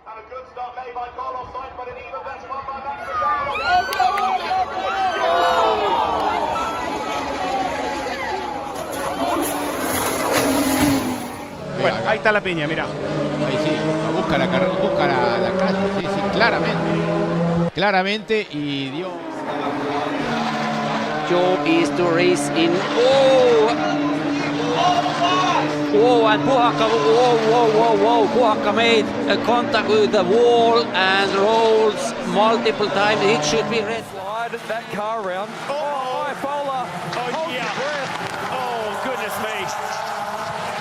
And a good start made by Carlos Sainz, but an even better one by Max Bueno, ahí está la piña, mira. Ahí sí, busca la calle, sí, sí, claramente, y dio. Job is to race in. Oh, and Puhakka, whoa. Puhakka made a contact with the wall and rolls multiple times. It should be red. Slide that car around. Oh, Fola. Oh, yeah. Oh, goodness me.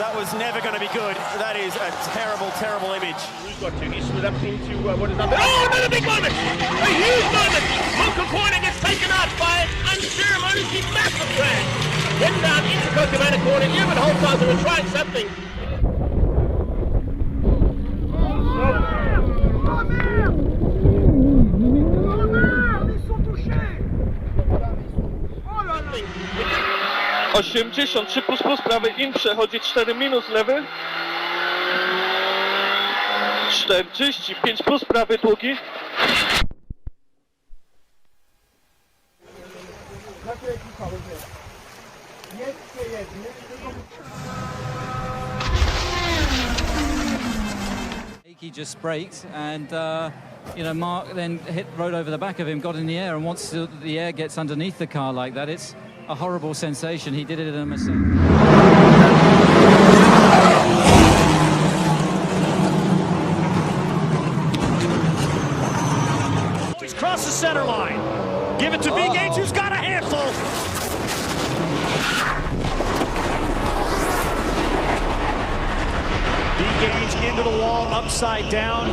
That was never going to be good. That is a terrible, terrible image. He's got to. He slid up into what is that? Oh, another big moment! A huge moment! Motor gets taken up by an unceremoniously massive crash. Heading down into Cocomana corner. Even Holzhauser was trying something. Oh, 83 plus prawy in przechodzi 4 minus lewy. 45 plus prawy długi. He just braked and you know, Mark then rode over the back of him, got in the air, and once the air gets underneath the car like that, it's a horrible sensation. He did it in a mistake. He's crossed the center line. Give it to Big H, who's got a handful. Gauge into the wall, upside down.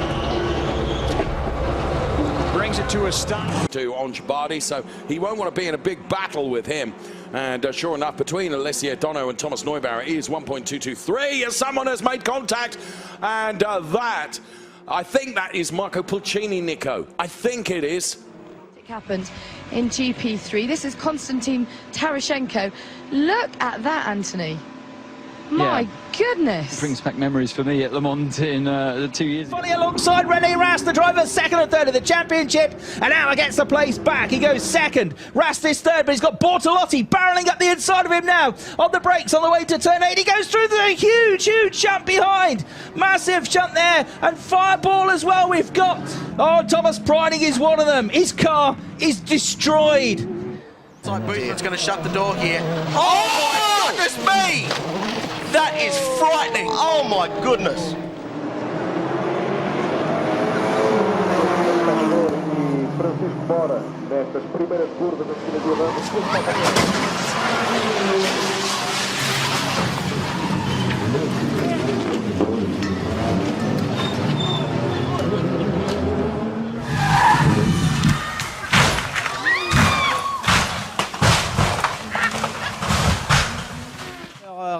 Brings it to a stop. To Ongebadi, so he won't want to be in a big battle with him. And sure enough, between Alessio Dono and Thomas Neubauer is 1.223 as someone has made contact. And that, I think that is Marco Pulcini, Nico. I think it is. It happened in GP3. This is Konstantin Tarashenko. Look at that, Anthony. My goodness. Brings back memories for me at Le Mans in 2 years ago. Fully alongside René Rast, the driver second and third of the championship, and now gets the place back. He goes second. Rast is third, but he's got Bortolotti barreling up the inside of him now. On the brakes on the way to turn 8. He goes through the huge jump behind. Massive jump there, and fireball as well. We've got, Thomas Priding is one of them. His car is destroyed. It's like Boothman's going to shut the door here. Oh, goodness me! That is frightening. Oh my goodness.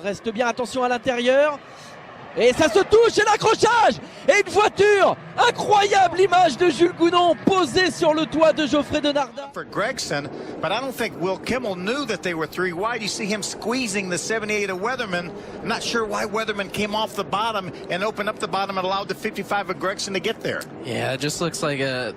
Reste bien, attention à l'intérieur. Et ça se touche, et l'accrochage. Et une voiture. Incroyable image de Jules Gounon posée sur le toit de Geoffrey Denardin. For Gregson, but I don't think Will Kimmel knew that they were 3 wide. You see him squeezing the 78 of Weatherman. I'm not sure why Weatherman came off the bottom and opened up the bottom and allowed the 55 of Gregson to get there. Yeah, it just looks like an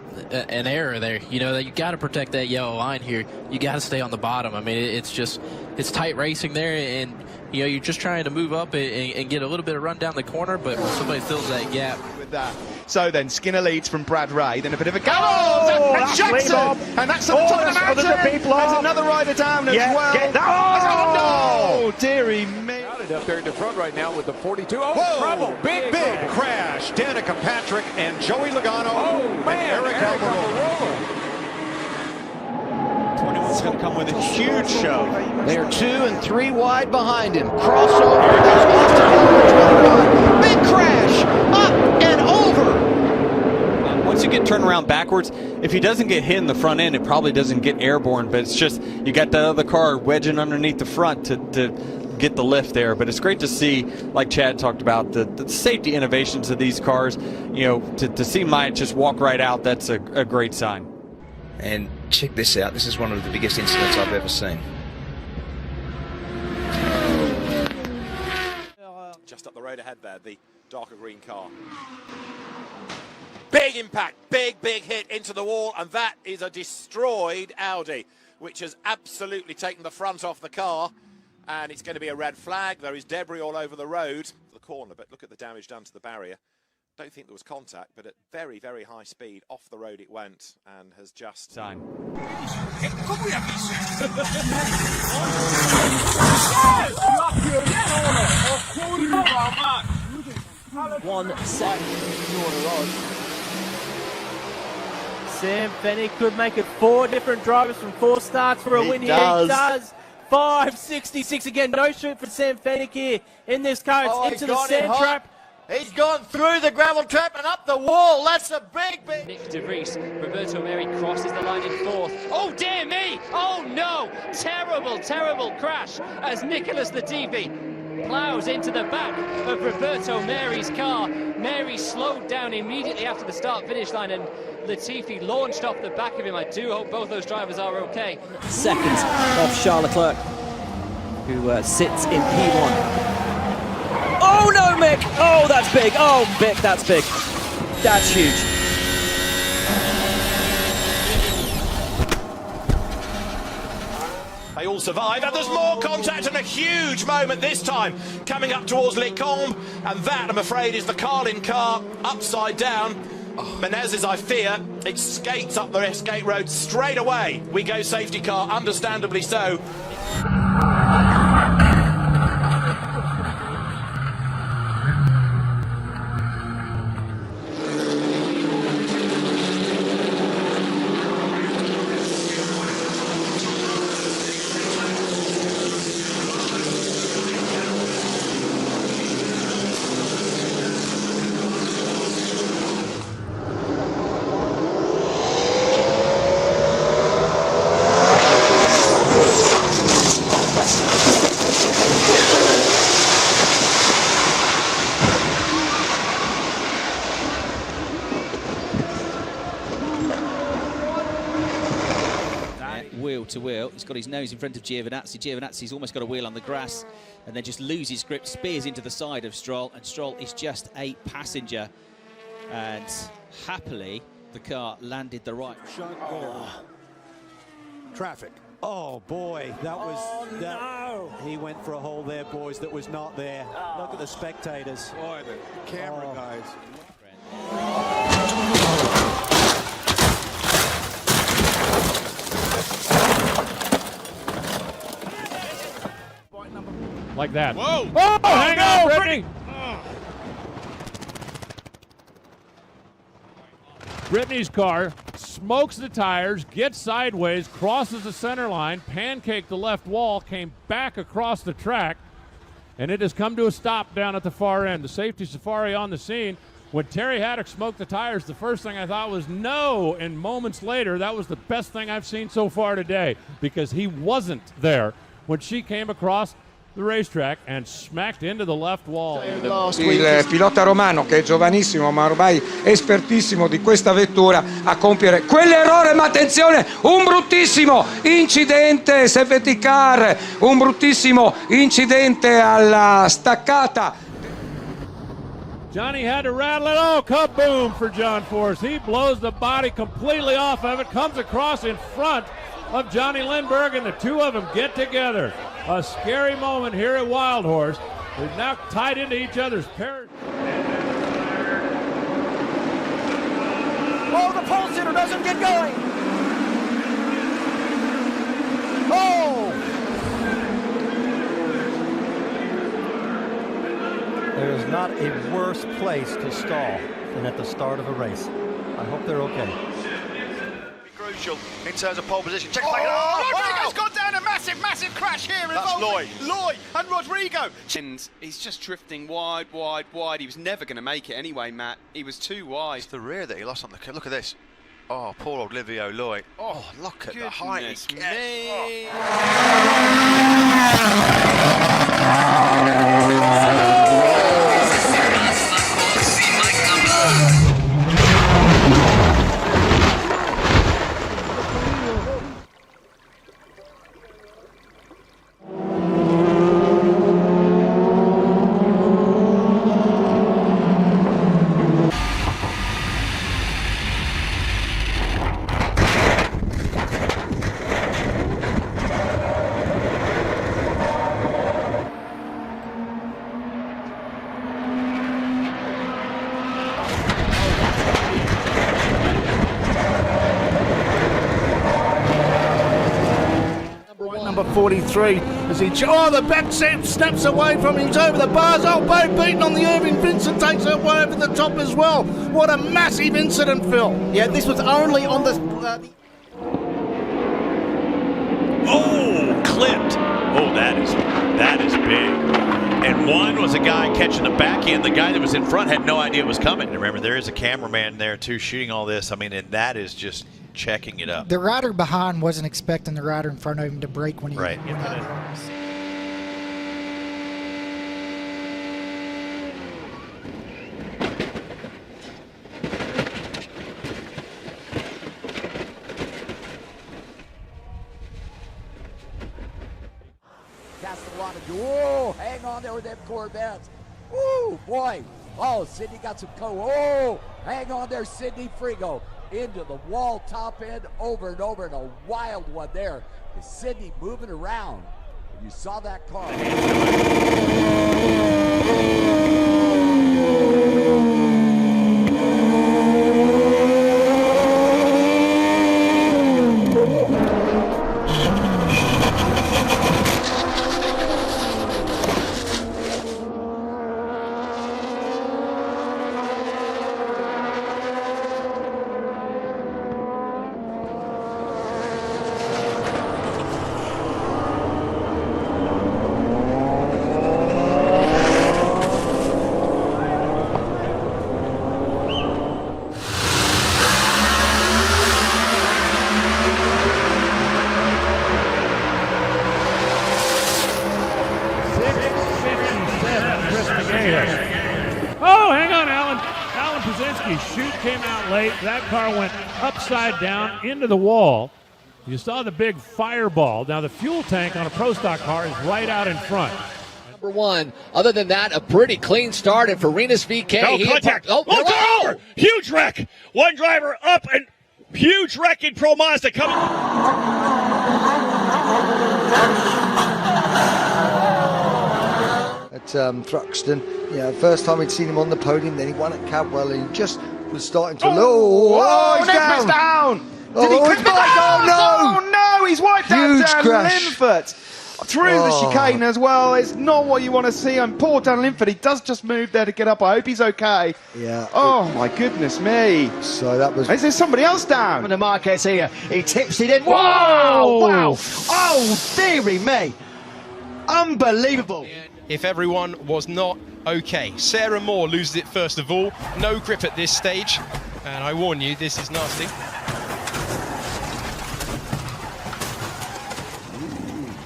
error there. You know, you got to protect that yellow line here. You got to stay on the bottom. I mean, it's tight racing there, and you know, you're just trying to move up and get a little bit of run down the corner, but somebody fills that gap. With that. So then Skinner leads from Brad Ray, then a bit of a go. That's Jackson! And that's at the top of the mountain. There's another rider down as well. Oh, dearie me. Up there in the front right now with the 42. Oh, whoa, trouble. Big crash. Danica Patrick and Joey Logano. Oh, man. Eric Almirola. 21's going to come with a huge show. They are 2 and 3 wide behind him. Crossover. Big crash. Up and over. Once you get turned around backwards, if he doesn't get hit in the front end, it probably doesn't get airborne, but it's just you got that other car wedging underneath the front to get the lift there. But it's great to see, like Chad talked about, the safety innovations of these cars. You know, to see Myatt just walk right out, that's a great sign. And check this out. This is one of the biggest incidents I've ever seen. Just up the road ahead there, the darker green car. Big impact, big hit into the wall, and that is a destroyed Audi, which has absolutely taken the front off the car, and it's going to be a red flag. There is debris all over the road, the corner, but look at the damage done to the barrier. Don't think there was contact, but at very, very high speed, off the road it went, and has just... Time. 1 second on. Sam Fennick could make it 4 different drivers from 4 starts for a win here. He does. 5.66 again. No shoot for Sam Fennick here in this car. It's into the sand trap. He's gone through the gravel trap and up the wall. That's a big... Nick De Vries, Roberto Meri crosses the line in 4th. Oh, dear me! Oh, no! Terrible crash as Nicholas Latifi plows into the back of Roberto Meri's car. Meri slowed down immediately after the start-finish line, and Latifi launched off the back of him. I do hope both those drivers are okay. Seconds of Charles Leclerc, who sits in P1. Oh no, Mick! Oh, that's big! Oh, Mick, that's big. That's huge. They all survive, and there's more contact and a huge moment this time coming up towards Les Combes, and that, I'm afraid, is the Carlin car upside down. Menezes, I fear, it skates up the escape road straight away. We go safety car, understandably so. Wheel to wheel, he's got his nose in front of Giovinazzi. Giovinazzi's almost got a wheel on the grass and then just loses grip, spears into the side of Stroll, and Stroll is just a passenger, and happily the car landed the right. Traffic. Oh boy, that was... No. He went for a hole there, boys, that was not there. Look at the spectators. Boy, the camera guys. Like that. Whoa! Oh, hang on, Brittany! Brittany's car smokes the tires, gets sideways, crosses the center line, pancaked the left wall, came back across the track, and it has come to a stop down at the far end. The safety safari on the scene. When Terry Haddock smoked the tires, the first thing I thought was no, and moments later, that was the best thing I've seen so far today, because he wasn't there when she came across the racetrack and smacked into the left wall. Il pilota romano, che è giovanissimo ma ormai espertissimo di questa vettura, a compiere quell'errore, ma attenzione, un bruttissimo incidente safety car, un bruttissimo incidente alla staccata. Johnny had to rattle it. Oh, kaboom for John Force. He blows the body completely off of it, comes across in front of Johnny Lindbergh, and the two of them get together. A scary moment here at Wild Horse. They're now tied into each other's parachute. Oh, the pole sitter doesn't get going. Oh! There is not a worse place to stall than at the start of a race. I hope they're okay. Crucial in terms of pole position. Check Rodrigo's gone down a massive crash here. That's Lloyd. Lloyd and Rodrigo. And he's just drifting wide. He was never going to make it anyway, Matt. He was too wide. It's the rear that he lost on the... Look at this. Oh, poor old Livio Lloyd. Oh, look at the height he gets. 43 as he... Oh, the back snaps away from him. He's over the bars. Oh, Bo beaten on the Irving. Vincent takes it way over the top as well. What a massive incident, Phil. Yeah, this was only on the... Oh, clipped. Oh, that is big. And one was a guy catching the back end. The guy that was in front had no idea it was coming. Remember, there is a cameraman there too shooting all this. I mean, and that is just checking it up. The rider behind wasn't expecting the rider in front of him to brake when he... Right. Oh, hang on there with them Corvettes. Woo, boy. Oh, Sydney got some oh, hang on there, Sydney Frigo. Into the wall, top end, over and over, and a wild one there. Is Sydney moving around? You saw that car. Oh, hang on, Alan. Alan Pruszynski's chute came out late. That car went upside down into the wall. You saw the big fireball. Now, the fuel tank on a Pro Stock car is right out in front. Number one. Other than that, a pretty clean start. And for Renus VK, No contact. Oh, huge wreck. One driver up and huge wreck in Pro Mazda coming. At Thruxton, first time he'd seen him on the podium, then he won at Cadwell, and he just was starting to he's down! Did he clip it down? Oh no, he's wiped Huge out Dan crash. Linford through the chicane as well. It's not what you want to see. And poor Dan Linford, he does just move there to get up. I hope he's okay. Yeah. Oh my goodness me. So that was... Is there somebody else down? The Marquez here. He tips it in. Whoa! Wow! Oh, dearie me. Unbelievable. If everyone was not okay. Sarah Moore loses it first of all. No grip at this stage. And I warn you, this is nasty.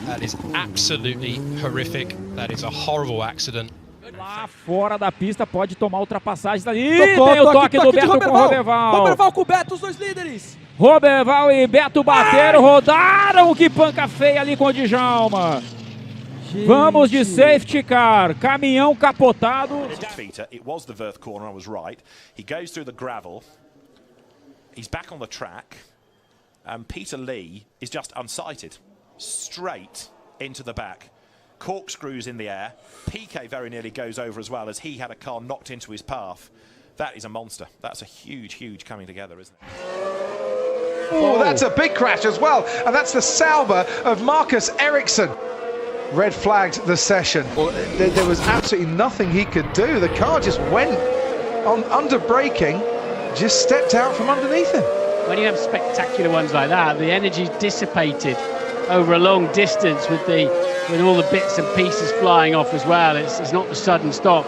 That is absolutely horrific. That is a horrible accident. Lá fora da pista pode tomar ultrapassagens dali. Tem o toque do Beto com o Roberval. Roberval com o Beto, os dois líderes. Roberval e Beto bateram, rodaram. Que panca feia ali com o Djalma. Vamos de safety car. Caminhão capotado. It was the Verth corner, I was right. He goes through the gravel. He's back on the track. And Peter Lee is just unsighted. Straight into the back. Corkscrews in the air. PK very nearly goes over as well as he had a car knocked into his path. That is a monster. That's a huge coming together, isn't it? Oh, that's a big crash as well. And that's the Sauber of Marcus Ericsson. Red flagged the session. Well, there was absolutely nothing he could do. The car just went on under braking, just stepped out from underneath him. When you have spectacular ones like that, the energy's dissipated over a long distance with all the bits and pieces flying off as well. It's not the sudden stop.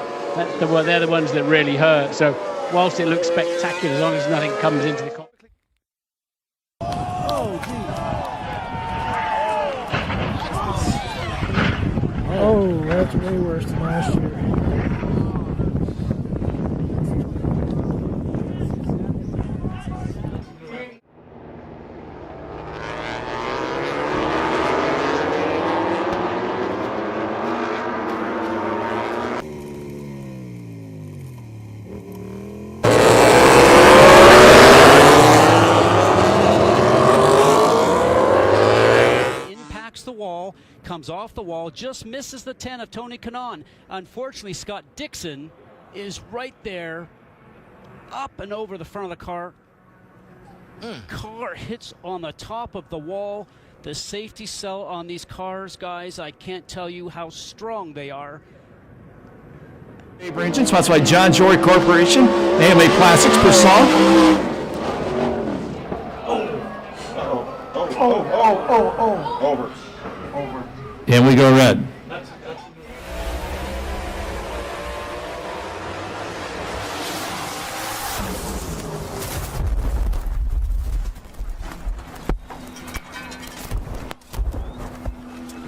They're the ones that really hurt. So whilst it looks spectacular, as long as nothing comes into the cockpit. Oh, that's way worse than last year. The wall, comes off the wall, just misses the 10 of Tony Kanaan. Unfortunately, Scott Dixon is right there, up and over the front of the car. Car hits on the top of the wall. The safety cell on these cars, guys, I can't tell you how strong they are. Engine sponsored by John Jory Corporation, AMA Plastics, Persol. Over. And we go red.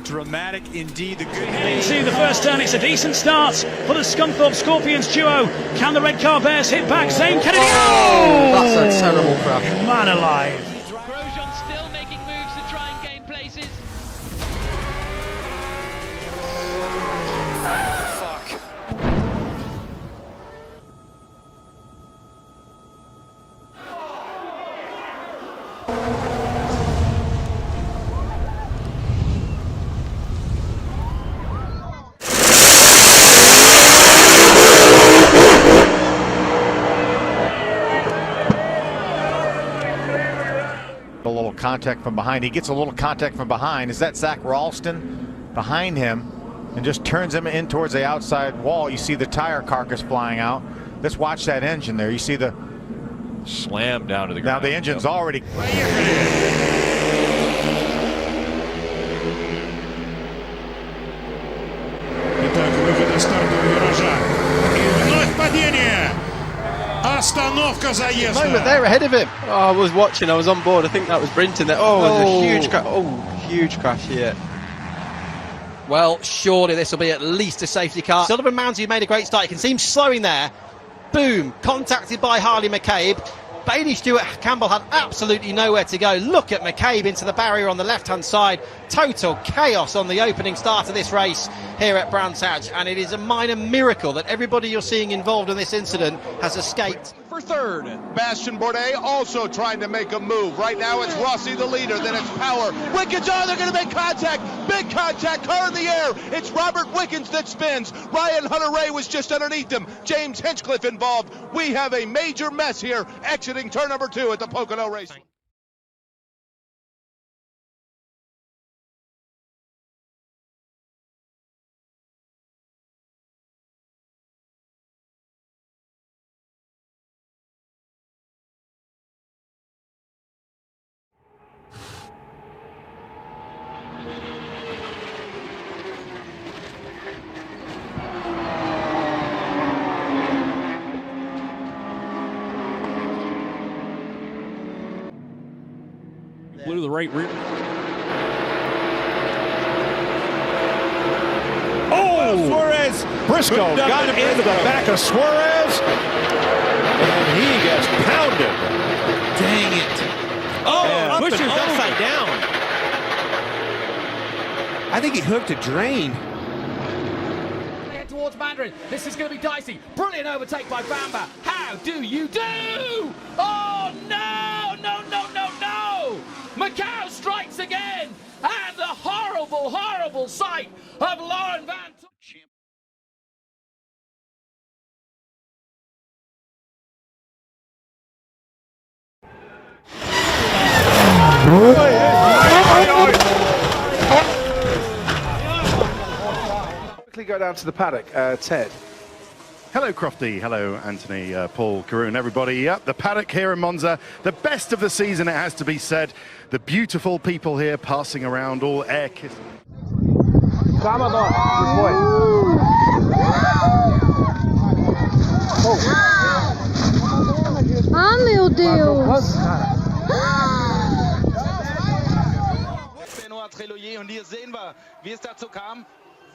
Dramatic indeed. The good Into the first turn, it's a decent start for the Scunthorpe Scorpions duo. Can the red car bears hit back? Zane Kennedy. Oh! That's a terrible crash. Man alive. Grosjean still making moves to try and gain places. A little contact from behind. He gets a little contact from behind. Is that Zach Ralston behind him and just turns him in towards the outside wall? You see the tire carcass flying out. Let's watch that engine there. You see the slam down to the ground. Now the engine's already. Итак, выход из стартового виража. И вновь падение. Остановка заезда. Moment there ahead of him. Oh, I was watching, I was on board. I think that was Brinton there. Oh, it was a huge crash. Oh, huge crash here. Well, surely this will be at least a safety car. Sullivan Mounsey made a great start. You can see him slowing there. Boom, contacted by Harley McCabe. Bailey Stewart Campbell had absolutely nowhere to go. Look at McCabe into the barrier on the left-hand side. Total chaos on the opening start of this race here at Brands Hatch, and it is a minor miracle that everybody you're seeing involved in this incident has escaped. For third, Bastien Bourdais also trying to make a move. Right now it's Rossi the leader, then it's Power. Wickens, oh, they're going to make contact. Big contact, car in the air. It's Robert Wickens that spins. Ryan Hunter-Ray was just underneath him. James Hinchcliffe involved. We have a major mess here exiting turn number 2 at the Pocono Racing. Blew the right rear. Oh, Suarez! Briscoe got into the back of Suarez, and he gets pounded. Dang it. Oh, Busher's upside down. I think he hooked a drain. Head towards Mandarin. This is going to be dicey. Brilliant overtake by Bamba. How do you do? Oh, no, no, no, no, no. Macau strikes again. And the horrible, horrible sight of Lauren Van. Quickly go down to the paddock, Ted. Hello, Crofty. Hello, Anthony, Paul, Karun, everybody. Yep, the paddock here in Monza, the best of the season, it has to be said. The beautiful people here passing around, all air kissing. Ah, meu Deus! Und hier sehen wir, wie es dazu kam.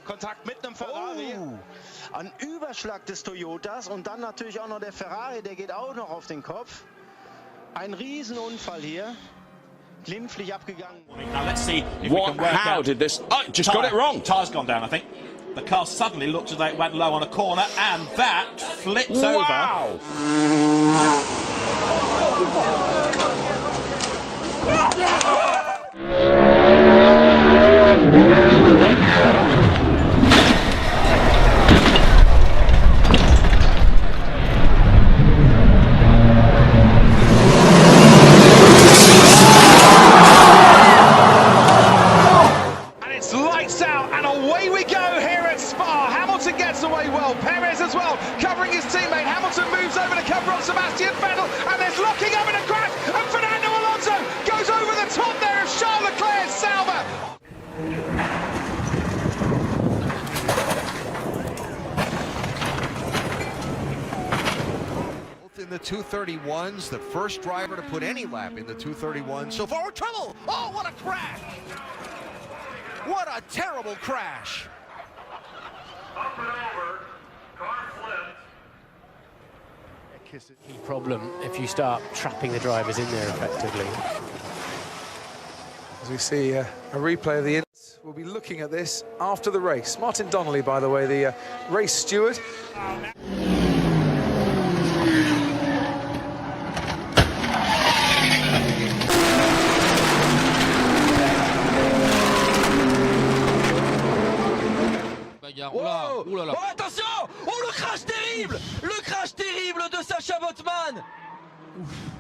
Kontakt mit einem Ferrari. Ein Überschlag des Toyotas und dann natürlich auch noch der Ferrari, der geht auch noch auf den Kopf. Ein Riesenunfall hier. Glimpflich abgegangen. Now let's see if we can work out. How did this? Oh, just got it wrong. Tire's gone down, I think. The car suddenly looked as though it went low on a corner, and that flips over. here at Spa. Hamilton gets away well. Perez as well, covering his teammate. Hamilton moves over to cover up Sebastian Vettel, and there's locking up in a crash, and Fernando Alonso goes over the top there of Charles Leclerc's Sauber. In the 231s, the first driver to put any lap in the 231 so far. Trouble! Oh, what a crash! What a terrible crash! Up and over, car flipped. Key problem if you start trapping the drivers in there effectively. As we see a replay of the incident, we'll be looking at this after the race. Martin Donnelly, by the way, the race steward. Oh, attention! Oh, le crash terrible! Le crash terrible de Sacha Botman! Ouf.